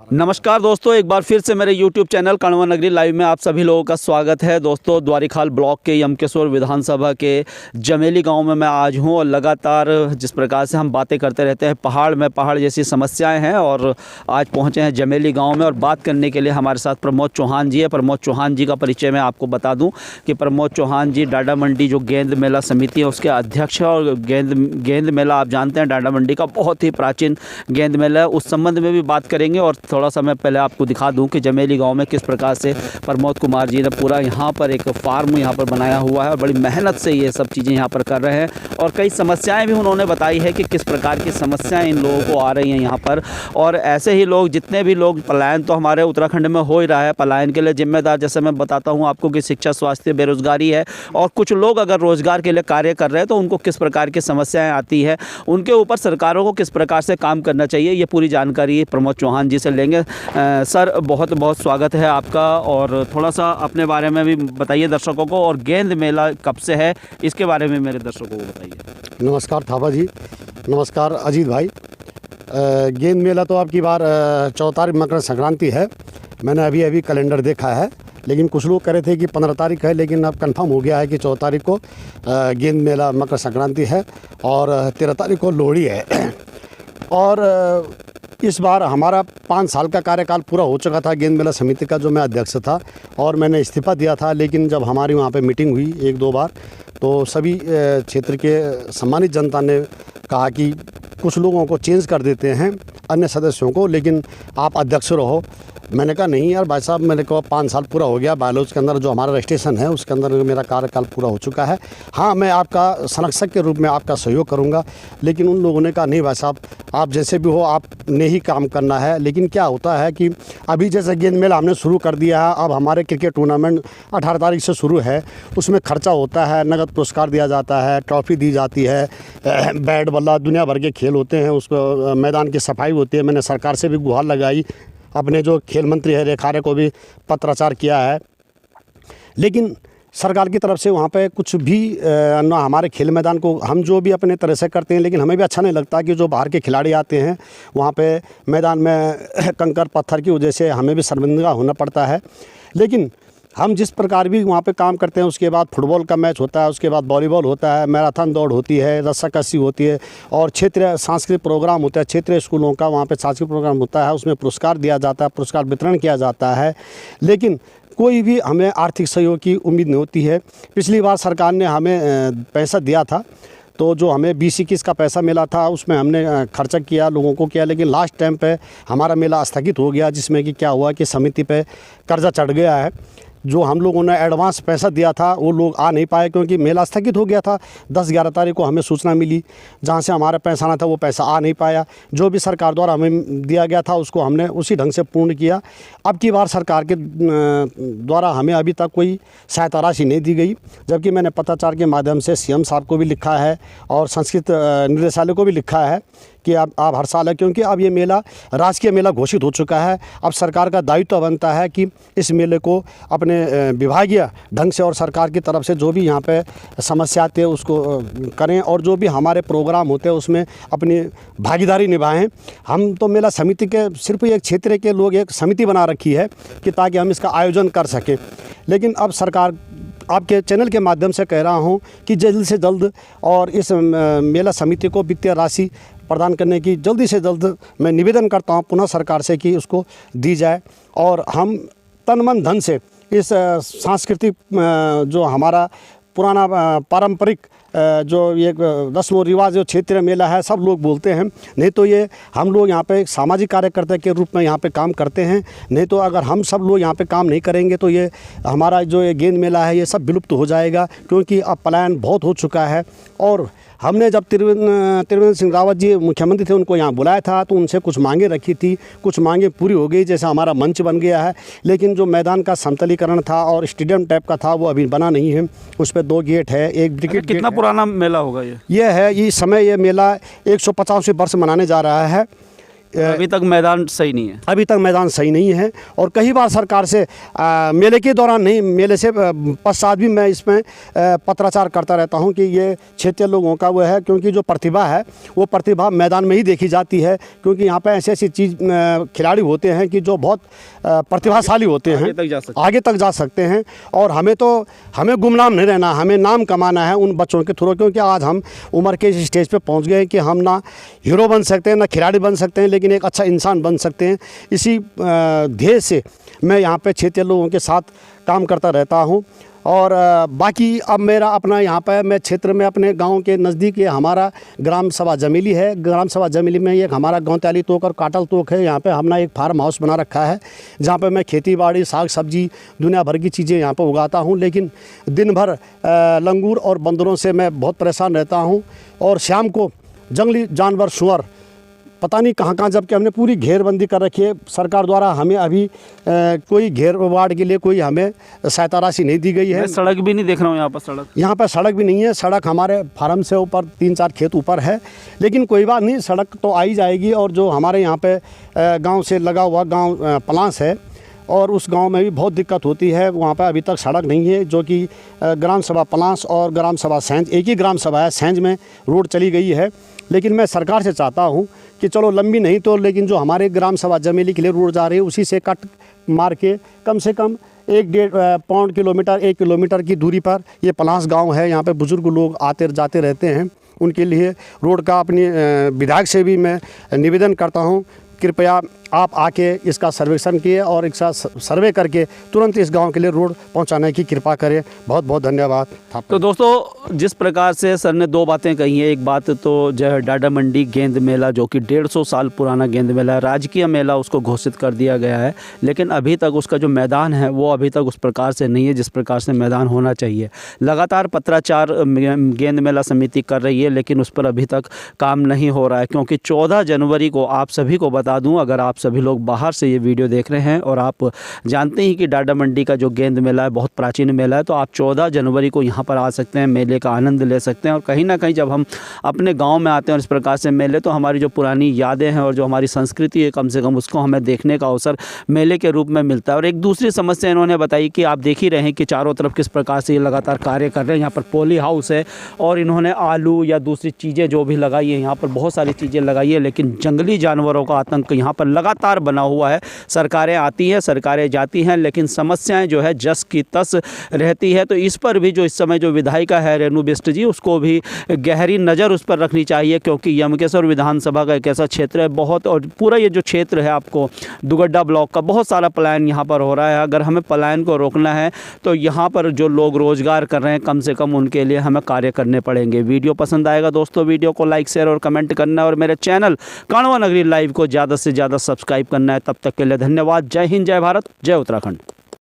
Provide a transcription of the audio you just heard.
नमस्कार दोस्तों, एक बार फिर से मेरे YouTube चैनल कण्वा नगरी लाइव में आप सभी लोगों का स्वागत है। दोस्तों, द्वारीखाल ब्लॉक के यमकेश्वर विधानसभा के जमेली गांव में मैं आज हूं और लगातार जिस प्रकार से हम बातें करते रहते हैं पहाड़ जैसी समस्याएं हैं, और आज पहुंचे हैं जमेली गांव में और बात करने के लिए हमारे साथ प्रमोद चौहान जी है। प्रमोद चौहान जी का परिचय मैं आपको बता दूँ कि प्रमोद चौहान जी डाडा मंडी जो गेंद मेला समिति है उसके अध्यक्ष है, और गेंद मेला आप जानते हैं डाडा मंडी का बहुत ही प्राचीन गेंद मेला है। उस संबंध में भी बात करेंगे और थोड़ा सा मैं पहले आपको दिखा दूं कि जमेली गांव में किस प्रकार से प्रमोद कुमार जी ने पूरा यहां पर एक फार्म यहां पर बनाया हुआ है और बड़ी मेहनत से ये सब चीज़ें यहां पर कर रहे हैं, और कई समस्याएं भी उन्होंने बताई है कि किस प्रकार की समस्याएं इन लोगों को आ रही हैं यहां पर। और ऐसे ही लोग जितने भी लोग, पलायन तो हमारे उत्तराखंड में हो ही रहा है, पलायन के लिए जिम्मेदार जैसे मैं बताता हूँ आपको कि शिक्षा, स्वास्थ्य, बेरोजगारी है, और कुछ लोग अगर रोजगार के लिए कार्य कर रहे हैं तो उनको किस प्रकार की समस्याएं आती है, उनके ऊपर सरकारों को किस प्रकार से काम करना चाहिए, ये पूरी जानकारी प्रमोद चौहान जी से लेंगे। सर, बहुत बहुत स्वागत है आपका, और थोड़ा सा अपने बारे में भी बताइए दर्शकों को, और गेंद मेला कब से है इसके बारे में मेरे दर्शकों को बताइए। नमस्कार थापा जी, नमस्कार अजीत भाई। गेंद मेला तो आपकी बार 14 तारीख मकर संक्रांति है। मैंने अभी कैलेंडर देखा है, लेकिन कुछ लोग कह रहे थे कि 15 तारीख है, लेकिन अब कंफर्म हो गया है कि 14 तारीख को गेंद मेला मकर संक्रांति है और 13 तारीख को लोहड़ी है। और इस बार हमारा 5 साल का कार्यकाल पूरा हो चुका था गेंद मेला समिति का, जो मैं अध्यक्ष था, और मैंने इस्तीफा दिया था। लेकिन जब हमारी वहाँ पे मीटिंग हुई 1-2 बार, तो सभी क्षेत्र के सम्मानित जनता ने कहा कि कुछ लोगों को चेंज कर देते हैं, अन्य सदस्यों को, लेकिन आप अध्यक्ष रहो। मैंने कहा नहीं यार भाई साहब, मेरे को 5 साल पूरा हो गया, बायलॉज के अंदर जो हमारा रजिस्ट्रेशन है उसके अंदर मेरा कार्यकाल पूरा हो चुका है। हाँ, मैं आपका संरक्षक के रूप में आपका सहयोग करूंगा। लेकिन उन लोगों ने कहा नहीं भाई साहब, आप जैसे भी हो आपने ही काम करना है। लेकिन क्या होता है कि अभी जैसे गेंद मेला हमने शुरू कर दिया है, अब हमारे क्रिकेट टूर्नामेंट 18 तारीख से शुरू है, उसमें खर्चा होता है, नगद पुरस्कार दिया जाता है, ट्रॉफी दी जाती है, बैट बल्ला दुनिया भर के खेल होते हैं, उसको मैदान की सफाई होती है। मैंने सरकार से भी गुहार लगाई, अपने जो खेल मंत्री है रेखारे को भी पत्राचार किया है, लेकिन सरकार की तरफ से वहाँ पे कुछ भी ना हमारे खेल मैदान को हम जो भी अपने तरह से करते हैं, लेकिन हमें भी अच्छा नहीं लगता कि जो बाहर के खिलाड़ी आते हैं वहाँ पे मैदान में कंकर पत्थर की वजह से हमें भी शर्मिंदा होना पड़ता है। लेकिन हम जिस प्रकार भी वहाँ पे काम करते हैं, उसके बाद फुटबॉल का मैच होता है, उसके बाद वॉलीबॉल होता है, मैराथन दौड़ होती है, रस्साकसी होती है, और क्षेत्रीय सांस्कृतिक प्रोग्राम होता है, क्षेत्रीय स्कूलों का वहाँ पे सांस्कृतिक प्रोग्राम होता है, उसमें पुरस्कार दिया जाता है, पुरस्कार वितरण किया जाता है। लेकिन कोई भी हमें आर्थिक सहयोग की उम्मीद नहीं होती है। पिछली बार सरकार ने हमें पैसा दिया था, तो जो हमें 20-21 का पैसा मिला था उसमें हमने खर्चा किया, लोगों को किया, लेकिन लास्ट टाइम पे हमारा मेला स्थगित हो गया, जिसमें कि क्या हुआ कि समिति पे कर्जा चढ़ गया है। जो हम लोगों ने एडवांस पैसा दिया था वो लोग आ नहीं पाए, क्योंकि मेला स्थगित हो गया था। 10-11 तारीख को हमें सूचना मिली, जहां से हमारा पैसा आना था वो पैसा आ नहीं पाया। जो भी सरकार द्वारा हमें दिया गया था उसको हमने उसी ढंग से पूर्ण किया। अब की बार सरकार के द्वारा हमें अभी तक कोई सहायता राशि नहीं दी गई, जबकि मैंने पत्राचार के माध्यम से सीएम साहब को भी लिखा है और संस्कृत निदेशालय को भी लिखा है कि आप हर साल है, क्योंकि अब ये मेला राजकीय मेला घोषित हो चुका है। अब सरकार का दायित्व बनता है कि इस मेले को अपने विभागीय ढंग से और सरकार की तरफ से जो भी यहाँ पे समस्या आती है उसको करें, और जो भी हमारे प्रोग्राम होते हैं उसमें अपनी भागीदारी निभाएं। हम तो मेला समिति के सिर्फ एक क्षेत्र के लोग एक समिति बना रखी है कि ताकि हम इसका आयोजन कर सकें। लेकिन अब सरकार आपके चैनल के माध्यम से कह रहा हूं कि जल्द से जल्द और इस मेला समिति को वित्तीय राशि प्रदान करने की जल्दी से जल्द मैं निवेदन करता हूं पुनः सरकार से कि उसको दी जाए, और हम तन मन धन से इस सांस्कृतिक जो हमारा पुराना पारंपरिक जो ये रस्म और रिवाज जो क्षेत्रीय मेला है सब लोग बोलते हैं, नहीं तो ये हम लोग यहाँ पे एक सामाजिक कार्यकर्ता के रूप में यहाँ पे काम करते हैं। नहीं तो अगर हम सब लोग यहाँ पे काम नहीं करेंगे तो ये हमारा जो ये गेंद मेला है ये सब विलुप्त हो जाएगा, क्योंकि अब पलायन बहुत हो चुका है। और हमने जब त्रिवेंद्र सिंह रावत जी मुख्यमंत्री थे उनको यहाँ बुलाया था, तो उनसे कुछ मांगे रखी थी, कुछ मांगे पूरी हो गई, जैसे हमारा मंच बन गया है। लेकिन जो मैदान का समतलीकरण था और स्टेडियम टाइप का था वो अभी बना नहीं है। उस पर 2 गेट है, एक क्रिकेट। कितना पुराना मेला होगा ये है? ये समय ये मेला 150 वर्ष मनाने जा रहा है। अभी तक मैदान सही नहीं है। अभी तक मैदान सही नहीं है और कई बार सरकार से मेले के दौरान नहीं, मेले से पश्चात भी मैं इसमें पत्राचार करता रहता हूं कि ये क्षेत्रीय लोगों का वो है, क्योंकि जो प्रतिभा है वो प्रतिभा मैदान में ही देखी जाती है, क्योंकि यहाँ पे ऐसी ऐसी चीज़ खिलाड़ी होते हैं कि जो बहुत प्रतिभाशाली होते हैं, आगे तक जा सकते हैं। और हमें गुमनाम नहीं रहना, हमें नाम कमाना है उन बच्चों के थ्रू, क्योंकि आज हम उम्र के इस स्टेज पे पहुंच गए हैं कि हम ना हीरो बन सकते हैं ना खिलाड़ी बन सकते हैं, लेकिन एक अच्छा इंसान बन सकते हैं। इसी ध्येय से मैं यहाँ पे क्षेत्रीय लोगों के साथ काम करता रहता हूँ। और बाकी अब मेरा अपना यहाँ पर मैं क्षेत्र में अपने गांव के नज़दीक ये हमारा ग्राम सभा जमेली है। ग्राम सभा जमेली में एक हमारा गौताली तोक और काटल तोक है। यहाँ पे हमने एक फार्म हाउस बना रखा है जहाँ पे मैं खेती बाड़ी, साग सब्जी, दुनिया भर की चीज़ें यहाँ पे उगाता हूँ। लेकिन दिन भर लंगूर और बंदरों से मैं बहुत परेशान रहता हूँ। और शाम को जंगली जानवर, सुअर पता नहीं कहाँ कहाँ, जबकि हमने पूरी घेरबंदी कर रखी है सरकार द्वारा, हमें अभी कोई घेर वाड़ के लिए कोई हमें सहायता राशि नहीं दी गई है। मैं सड़क भी नहीं देख रहा हूँ यहाँ पर सड़क भी नहीं है। सड़क हमारे फार्म से ऊपर 3-4 खेत ऊपर है, लेकिन कोई बात नहीं, सड़क तो आई जाएगी। और जो हमारे यहाँ पे गांव से लगा हुआ गांव पलांस है और उस गांव में भी बहुत दिक्कत होती है, वहाँ पर अभी तक सड़क नहीं है। जो कि ग्राम सभा पलांस और ग्राम सभा सैंज, एक ही ग्राम सभा है, सैंज में रोड चली गई है। लेकिन मैं सरकार से चाहता हूँ कि चलो लंबी नहीं तो, लेकिन जो हमारे ग्राम सभा जमेली के लिए रोड जा रही है उसी से कट मार के कम से कम 1-1.5 किलोमीटर 1 किलोमीटर की दूरी पर ये पलांस गांव है। यहाँ पे बुजुर्ग लोग आते जाते रहते हैं, उनके लिए रोड का अपनी विधायक से भी मैं निवेदन करता हूँ, कृपया आप आके इसका सर्वेक्षण किए और इसका सर्वे करके तुरंत इस गांव के लिए रोड पहुंचाने की कृपा करें। बहुत बहुत धन्यवाद। तो दोस्तों, जिस प्रकार से सर ने 2 बातें कही हैं, एक बात तो जो है डाडा मंडी गेंद मेला, जो कि 150 साल पुराना गेंद मेला है, राजकीय मेला उसको घोषित कर दिया गया है, लेकिन अभी तक उसका जो मैदान है वो अभी तक उस प्रकार से नहीं है जिस प्रकार से मैदान होना चाहिए। लगातार पत्राचार गेंद मेला समिति कर रही है, लेकिन उस पर अभी तक काम नहीं हो रहा है। क्योंकि 14 जनवरी को, आप सभी को बता दूँ, अगर आप सभी लोग बाहर से ये वीडियो देख रहे हैं और आप जानते हैं कि डाडा मंडी का जो गेंद मेला है बहुत प्राचीन मेला है, तो आप 14 जनवरी को यहाँ पर आ सकते हैं, मेले का आनंद ले सकते हैं। और कहीं ना कहीं जब हम अपने गांव में आते हैं और इस प्रकार से मेले, तो हमारी जो पुरानी यादें हैं और जो हमारी संस्कृति है, कम से कम उसको हमें देखने का अवसर मेले के रूप में मिलता है। और एक दूसरी समस्या इन्होंने बताई कि आप देख ही रहे हैं कि चारों तरफ किस प्रकार से ये लगातार कार्य कर रहे हैं। यहाँ पर पोली हाउस है और इन्होंने आलू या दूसरी चीज़ें जो भी लगाई है, यहाँ पर बहुत सारी चीज़ें लगाई है, लेकिन जंगली जानवरों का आतंक यहाँ पर लगातार बना हुआ है। सरकारें आती हैं, सरकारें जाती हैं, लेकिन समस्याएं जो है जस की तस रहती है। तो इस पर भी जो इस समय जो विधायिका है रेणु बिष्ट जी, उसको भी गहरी नज़र उस पर रखनी चाहिए, क्योंकि यमकेश्वर विधानसभा का एक ऐसा क्षेत्र है बहुत, और पूरा ये जो क्षेत्र है आपको दुगड्डा ब्लॉक का, बहुत सारा पलायन यहाँ पर हो रहा है। अगर हमें पलायन को रोकना है तो यहाँ पर जो लोग रोजगार कर रहे हैं, कम से कम उनके लिए हमें कार्य करने पड़ेंगे। वीडियो पसंद आएगा दोस्तों, वीडियो को लाइक, शेयर और कमेंट करना, और मेरे चैनल काणवा नगरी लाइव को ज़्यादा से ज़्यादा सब्सक्राइब करना है। तब तक के लिए धन्यवाद। जय हिंद, जय भारत, जय उत्तराखंड।